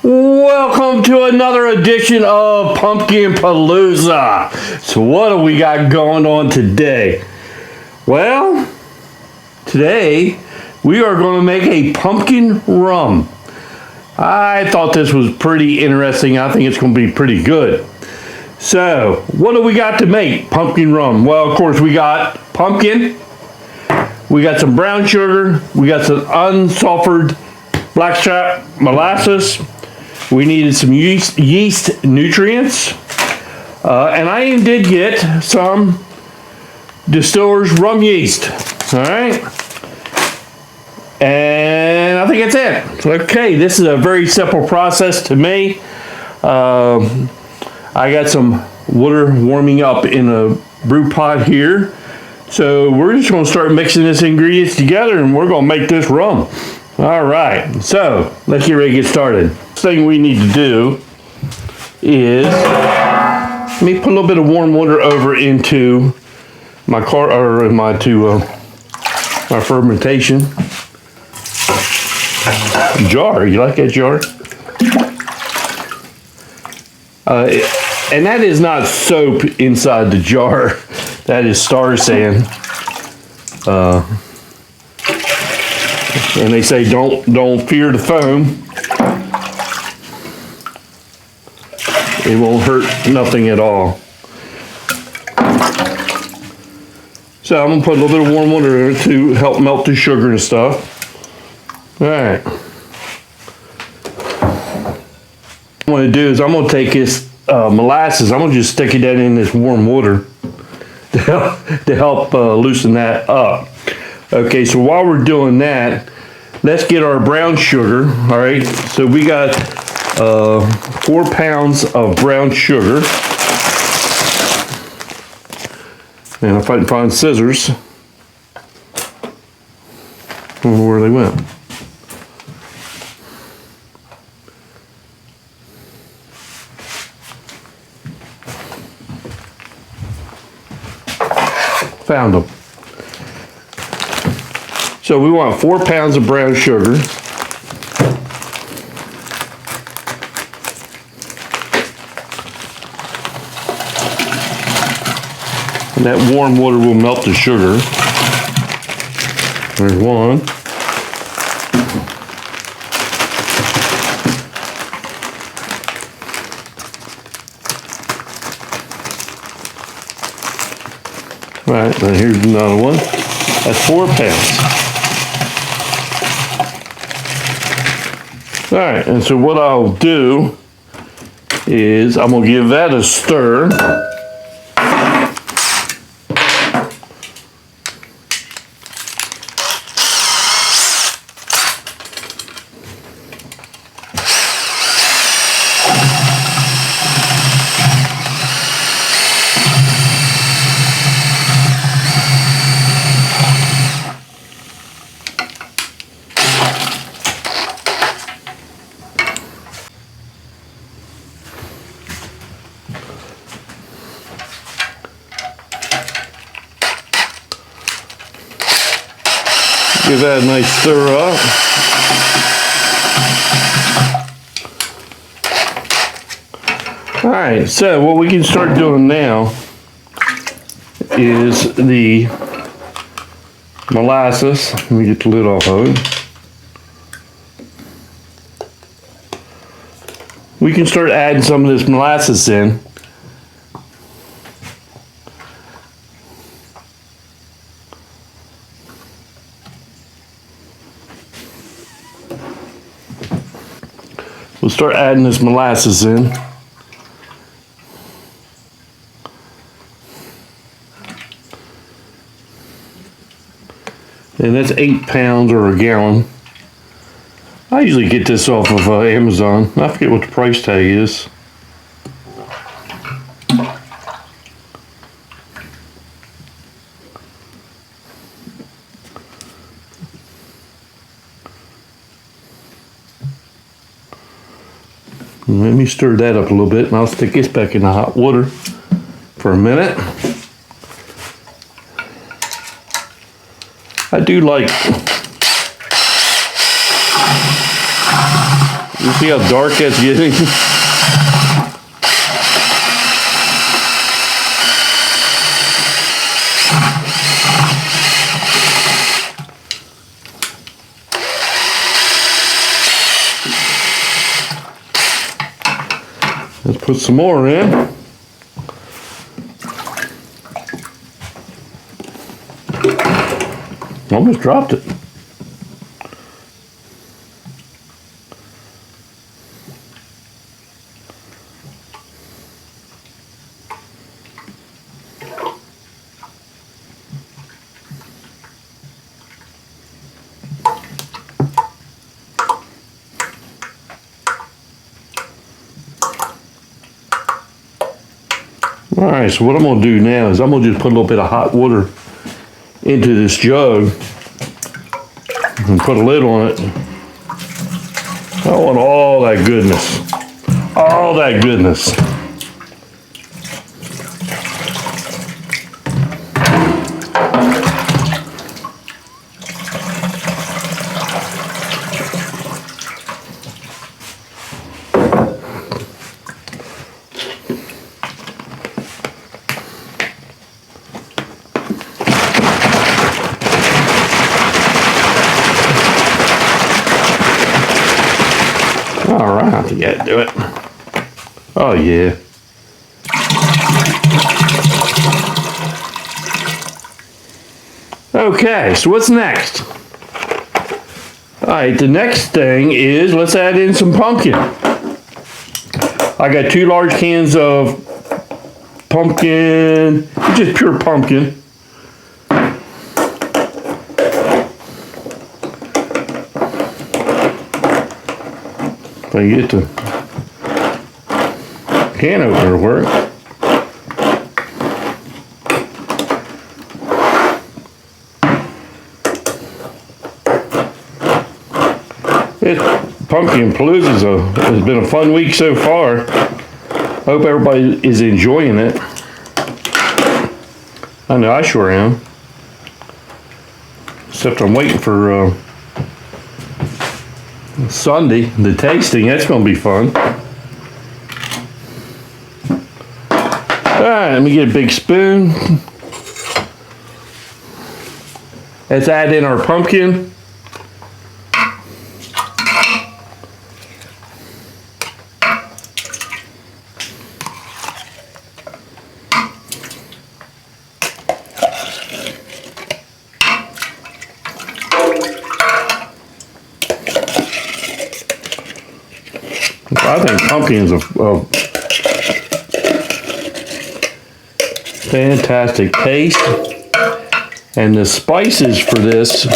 Welcome to another edition of Pumpkin Palooza. So what do we got going on today? Well, today we are going to make a pumpkin rum. I thought this was pretty interesting. I think it's going to be pretty good. So, what do we got to make pumpkin rum? Well, of course, we got pumpkin. We got some brown sugar. We got some unsulfured blackstrap molasses. We needed some yeast nutrients. And I even did get some distiller's rum yeast. All right. And I think that's it. Okay, this is a very simple process to me. I got some water warming up in a brew pot here. So we're just going to start mixing this ingredients together and we're going to make this rum. All right, so let's get ready to get started. First thing we need to do is let me put a little bit of warm water over into my my fermentation jar. You like that jar? And that is not soap inside the jar. That is Star Sand. And they say don't fear the foam. It won't hurt nothing at all. So I'm gonna put a little bit of warm water to help melt the sugar and stuff. All right. What I'm gonna do is I'm gonna take this molasses. I'm gonna just stick it in this warm water to help loosen that up. Okay, so while we're doing that, let's get our brown sugar. All right, so we got 4 pounds of brown sugar. And if I can find scissors, I don't know where they went. Found them. So we want 4 pounds of brown sugar. And that warm water will melt the sugar. There's one. All right, now here's another one. That's 4 pounds. All right, and so what I'll do is I'm gonna give that a stir. Give that a nice stir up. All right, so what we can start doing now is the molasses. Let me get the lid off of it. We can start adding some of this molasses in. We'll start adding this molasses in. And that's 8 pounds or a gallon. I usually get this off of Amazon. I forget what the price tag is. Let me stir that up a little bit and I'll stick this back in the hot water for a minute. I do like You see how dark that's getting? Let's put some more in. Almost dropped it. All right, so what I'm gonna do now is I'm gonna just put a little bit of hot water into this jug and put a lid on it. I want all that goodness. All that goodness. All right, I think I do it. Oh yeah. Okay, so what's next? All right, the next thing is let's add in some pumpkin. I got 2 large cans of pumpkin, just pure pumpkin. If I get the can opener to work. Pumpkin Plooza has been a fun week so far. Hope everybody is enjoying it. I know I sure am. Except I'm waiting for Sunday, the tasting. That's going to be fun. Alright, let me get a big spoon. Let's add in our pumpkin. I think pumpkin is a fantastic taste, and the spices for this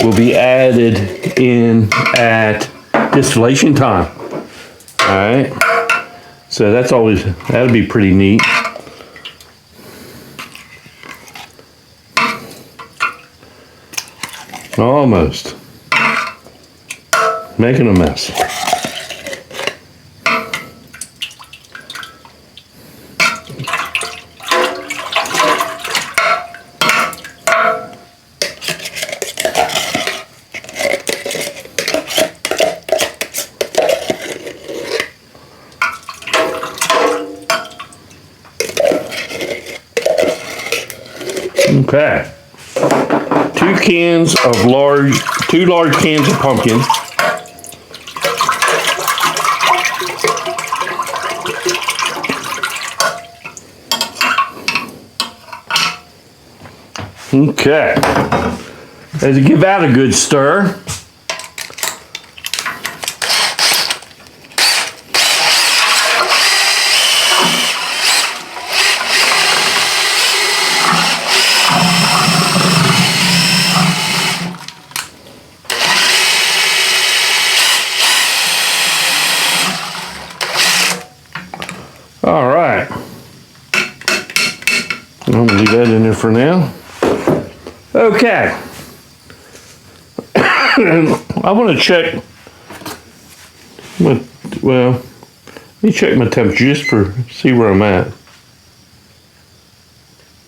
will be added in at distillation time. All right, so that'll be pretty neat. Almost making a mess. Okay, 2 large cans of pumpkin. Okay, as you give that a good stir. All right, I'm gonna leave that in there for now. Okay, I want to check let me check my temperature just for see where I'm at.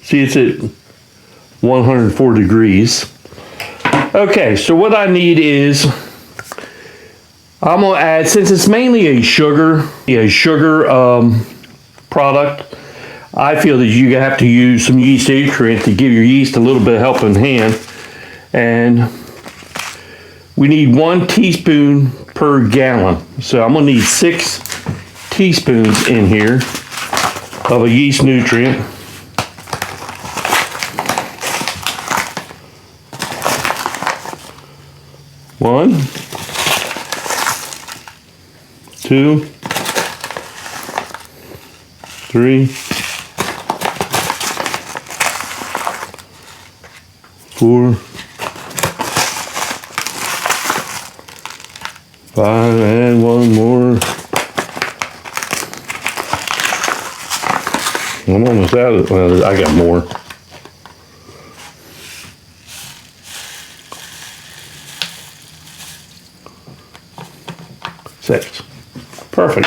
See, it's at 104 degrees. Okay, so what I need is I'm gonna add, since it's mainly a sugar product, I feel that you have to use some yeast nutrient to give your yeast a little bit of helping hand. And we need 1 teaspoon per gallon. So I'm gonna need 6 teaspoons in here of a yeast nutrient. One, 2, 3, 4, 5, and one more. I'm almost out of it. Well, I got more. 6. Perfect.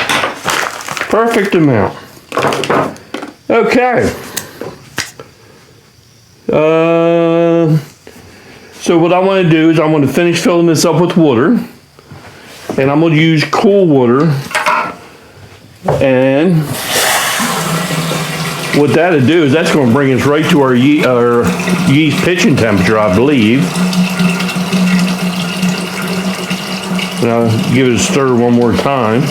Perfect amount. Okay. So what I want to do is I want to finish filling this up with water. And I'm going to use cool water. And what that'll do is that's going to bring us right to our yeast pitching temperature, I believe. And I'll give it a stir one more time.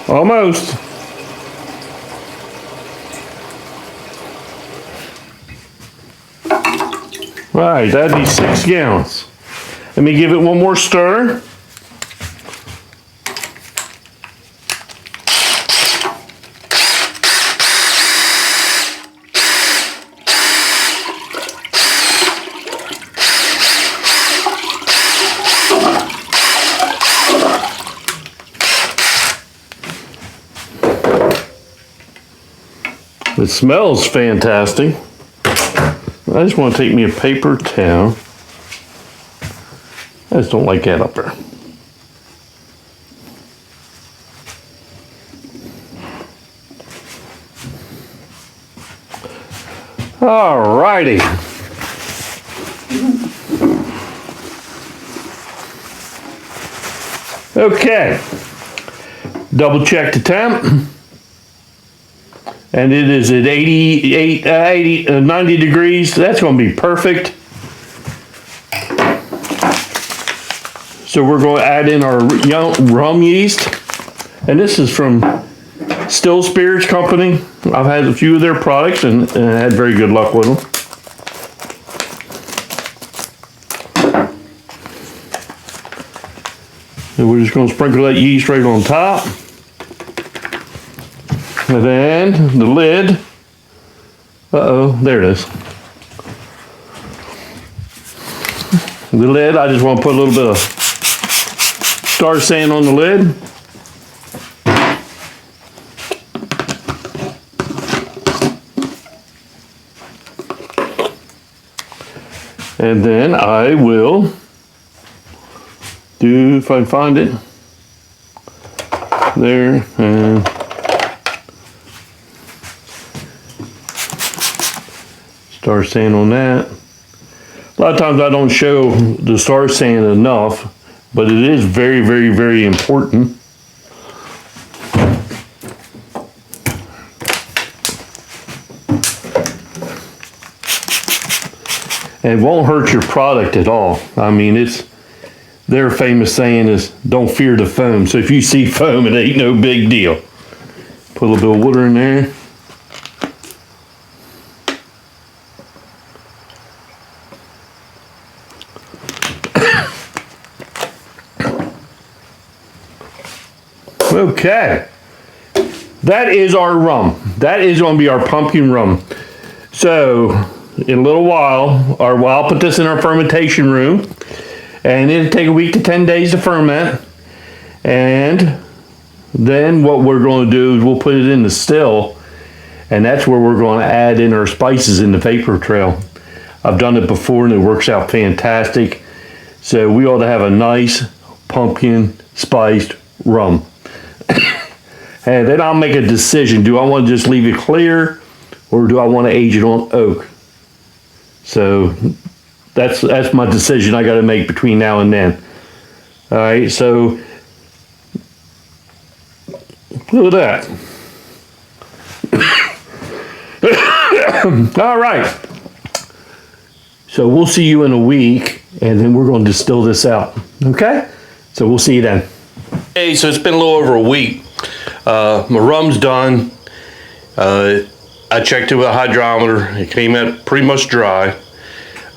Almost. Right, that'd be 6 gallons. Let me give it one more stir. It smells fantastic. I just want to take me a paper towel. I just don't like that up there. All righty. Okay. Double check the temp. And it is at 90 degrees. That's going to be perfect. So we're going to add in our rum yeast. And this is from Still Spirits Company. I've had a few of their products and I had very good luck with them. And we're just going to sprinkle that yeast right on top. And then the lid. Uh-oh, there it is. The lid, I just want to put a little bit of star sand on the lid. And then I will do, if I can find it, there, and star sand on that. A lot of times I don't show the star sand enough, but it is very, very, very important. And it won't hurt your product at all. I mean, their famous saying is, don't fear the foam. So if you see foam, it ain't no big deal. Put a little bit of water in there. Okay, that is our rum. That is going to be our pumpkin rum. So, in a little while, I'll put this in our fermentation room, and it'll take a week to 10 days to ferment. And then what we're going to do is we'll put it in the still, and that's where we're going to add in our spices in the vapor trail. I've done it before and it works out fantastic. So we ought to have a nice pumpkin spiced rum. And then I'll make a decision. Do I want to just leave it clear, or do I want to age it on oak? So that's my decision I got to make between now and then. All right, so look at that. All right. So we'll see you in a week, and then we're going to distill this out. Okay? So we'll see you then. Hey, so it's been a little over a week. My rum's done. I checked it with a hydrometer. It came out pretty much dry.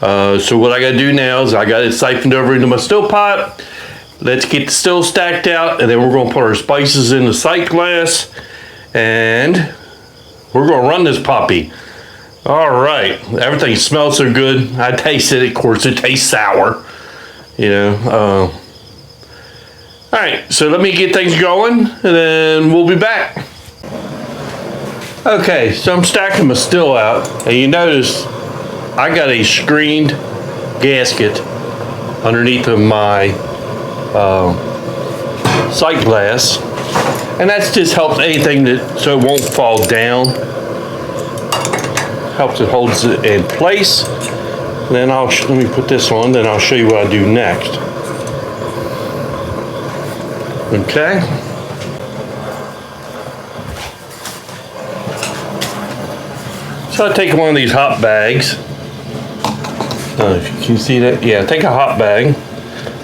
So what I got to do now is I got it siphoned over into my still pot. Let's get the still stacked out, and then we're going to put our spices in the sight glass, and we're going to run this puppy. All right, everything smells so good. I tasted it. Of course, it tastes sour. You know. All right, so let me get things going, and then we'll be back. Okay, so I'm stacking my still out, and you notice I got a screened gasket underneath of my sight glass, and that just helps anything so it won't fall down. Helps it holds it in place. And then let me put this on, then I'll show you what I do next. Okay. So I take one of these hot bags. If you can see that, yeah, take a hot bag.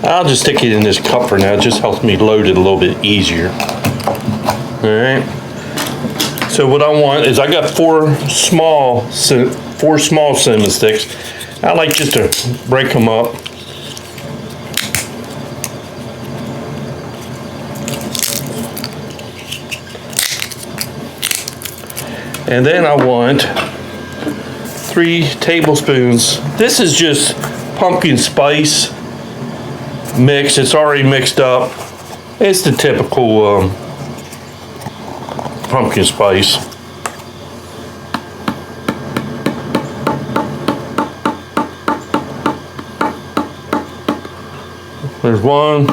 I'll just stick it in this cup for now. It just helps me load it a little bit easier. All right. So what I want is I got four small cinnamon sticks. I like just to break them up. And then I want 3 tablespoons. This is just pumpkin spice mix. It's already mixed up. It's the typical pumpkin spice. There's 1.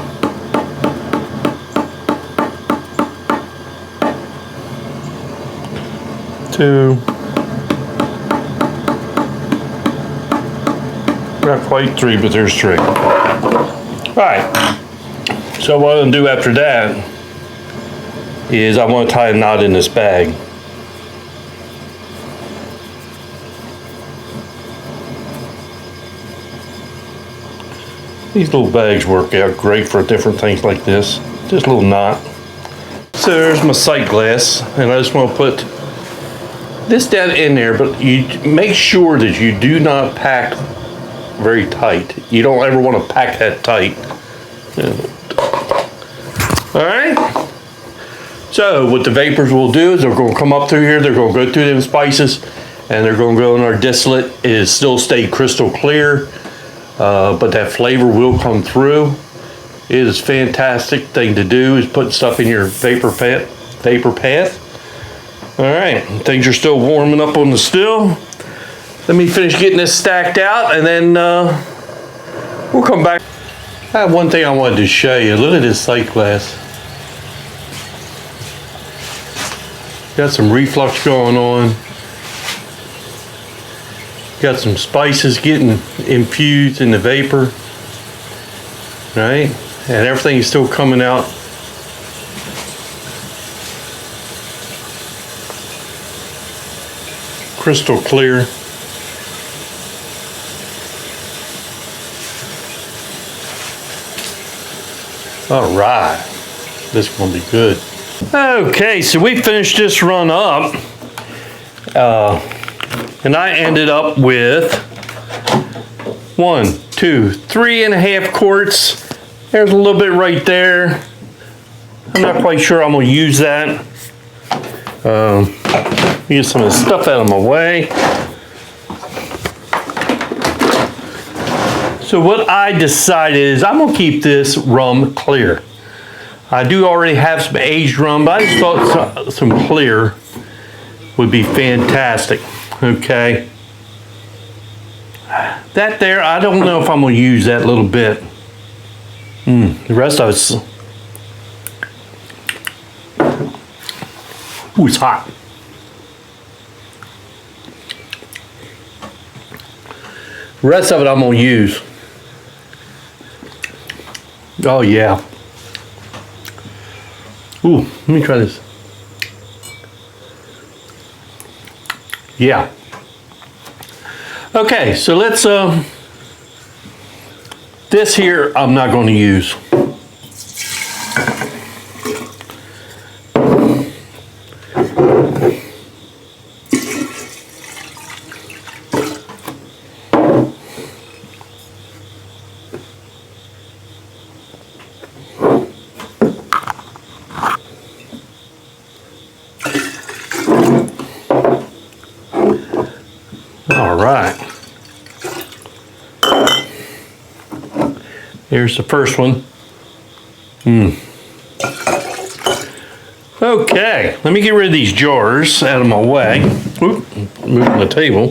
Two. Not quite 3, but there's 3. All right. So what I'm gonna do after that is I want to tie a knot in this bag. These little bags work out great for different things like this. Just a little knot. So there's my sight glass, and I just want to put this down in there, but you make sure that you do not pack very tight. You don't ever want to pack that tight. All right. So what the vapors will do is they're going to come up through here. They're going to go through them spices, and they're going to go in our distillate. It still stay crystal clear, but that flavor will come through. It is a fantastic thing to do, is put stuff in your vapor path. All right, things are still warming up on the still. Let me finish getting this stacked out, and then we'll come back. I have one thing I wanted to show you. Look at this sight glass. Got some reflux going on. Got some spices getting infused in the vapor. Right? And everything is still coming out crystal clear. All right, this is gonna be good. Okay, so we finished this run up, and I ended up with 1, 2, 3.5 quarts. There's a little bit right there. I'm not quite sure I'm gonna use that. Get some of the stuff out of my way. So what I decided is I'm gonna keep this rum clear. I do already have some aged rum, but I just thought some clear would be fantastic. Okay. That there, I don't know if I'm going to use that little bit. The rest of it's... Ooh, it's hot. The rest of it I'm going to use. Oh, yeah. Ooh, let me try this. Yeah. Okay, so let's, this here I'm not going to use. All right. Here's the first one. Okay, let me get rid of these jars out of my way. Oop, moving the table.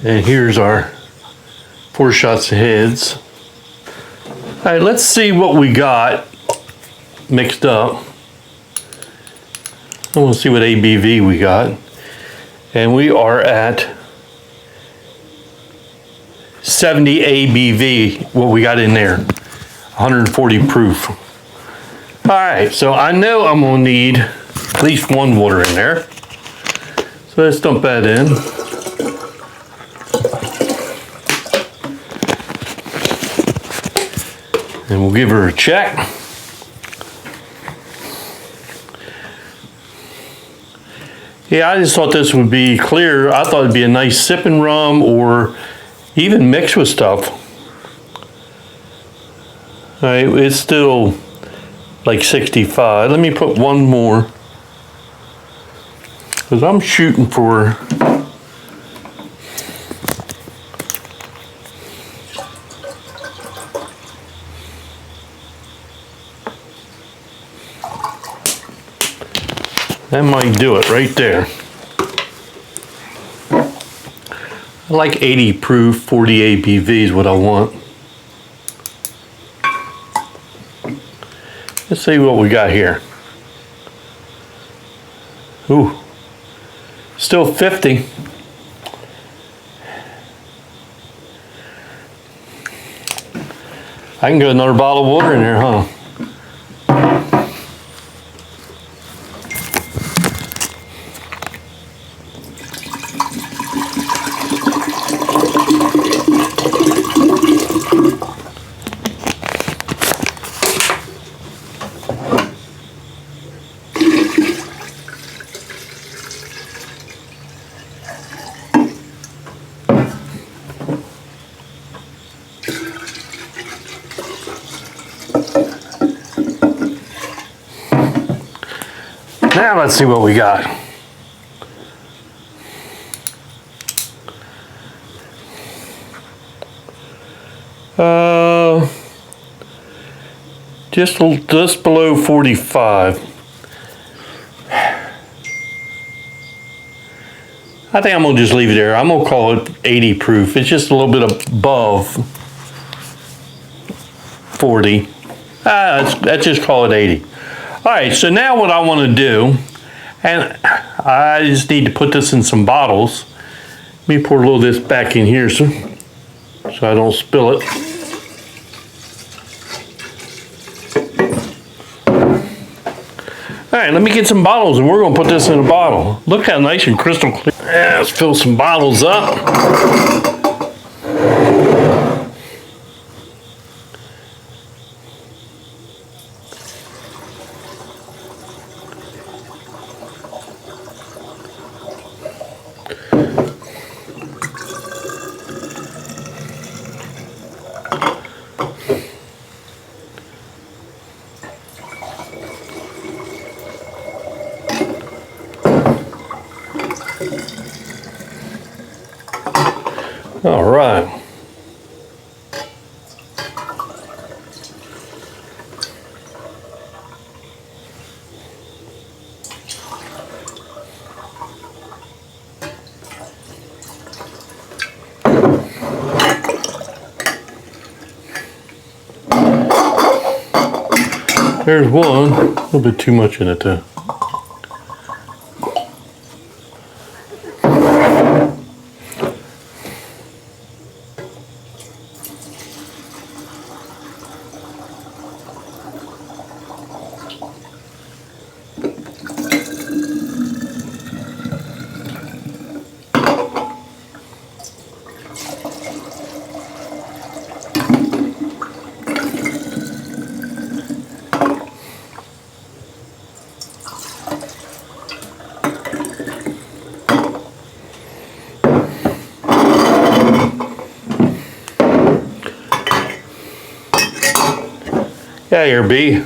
And here's our 4 shots of heads. All right, let's see what we got mixed up. I want to see what ABV we got. And we are at 70 ABV, what we got in there. 140 proof. All right, so I know I'm gonna need at least 1 water in there. So let's dump that in. And we'll give her a check. Yeah, I just thought this would be clear. I thought it'd be a nice sipping rum or even mixed with stuff. All right, it's still like 65. Let me put 1 more. Because I'm shooting for... That might do it right there. I like 80 proof, 40 ABV is what I want. Let's see what we got here. Ooh, still 50. I can get another bottle of water in there, huh? Now let's see what we got. Just below 45. I think I'm gonna just leave it there. I'm gonna call it 80 proof. It's just a little bit above 40. Let's just call it 80. All right, so now what I want to do, and I just need to put this in some bottles. Let me pour a little of this back in here so I don't spill it. All right, let me get some bottles and we're going to put this in a bottle. Look how nice and crystal clear. Yeah, let's fill some bottles up. All right. There's one, a little bit too much in it though. Yeah, here, B.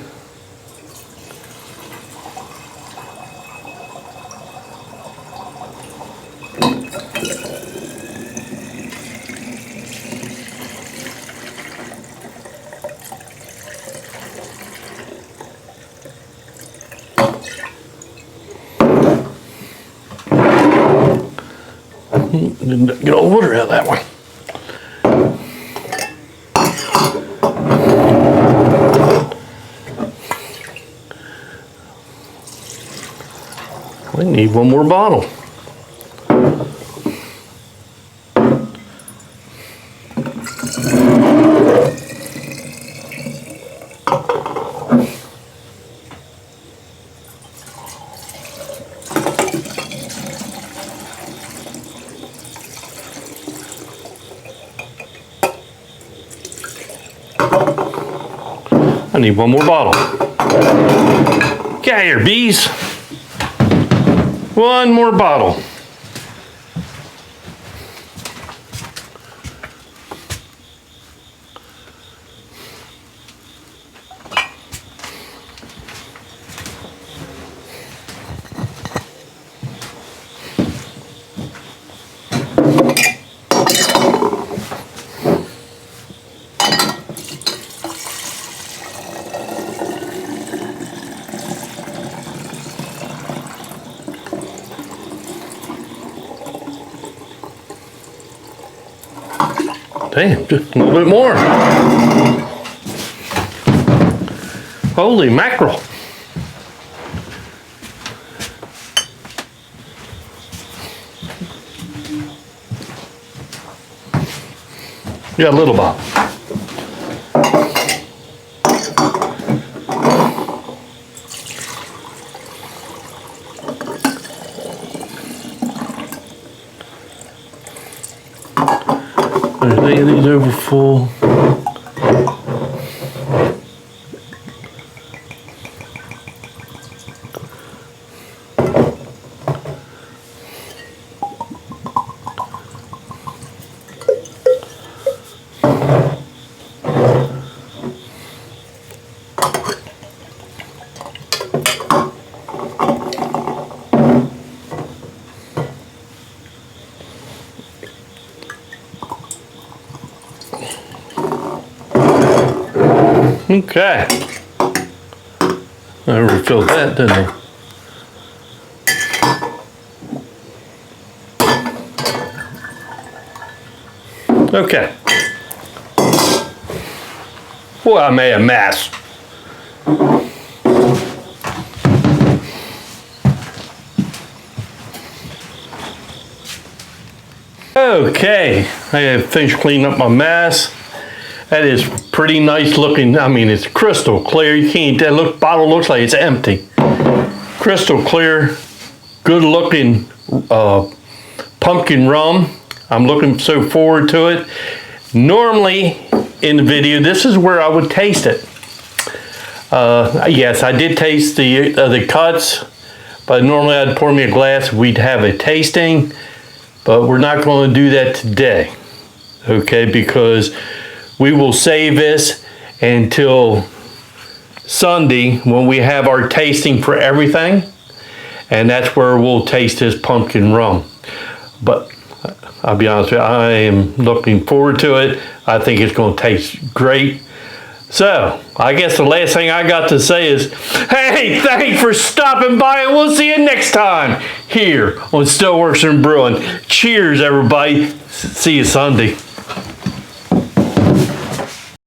Didn't get all the water out of that one. We need one more bottle. I need one more bottle. Get out of here, bees. One more bottle. Damn, just a little bit more. Holy mackerel. Yeah, a little bottle. There's any of these over full. Okay. I refilled that, didn't I? Okay. Boy, I made a mess. Okay, I have finished cleaning up my mess. That is pretty nice looking. I mean, it's crystal clear. You can't, that bottle looks like it's empty. Crystal clear, good looking pumpkin rum. I'm looking so forward to it. Normally in the video, this is where I would taste it. Yes, I did taste the cuts, but normally I'd pour me a glass, we'd have a tasting, but we're not going to do that today. Okay, because we will save this until Sunday when we have our tasting for everything, and that's where we'll taste this pumpkin rum. But I'll be honest with you, I am looking forward to it. I think it's going to taste great. So, I guess the last thing I got to say is, hey, thanks for stopping by, and we'll see you next time here on Still Works and Brewing. Cheers, everybody. See you Sunday.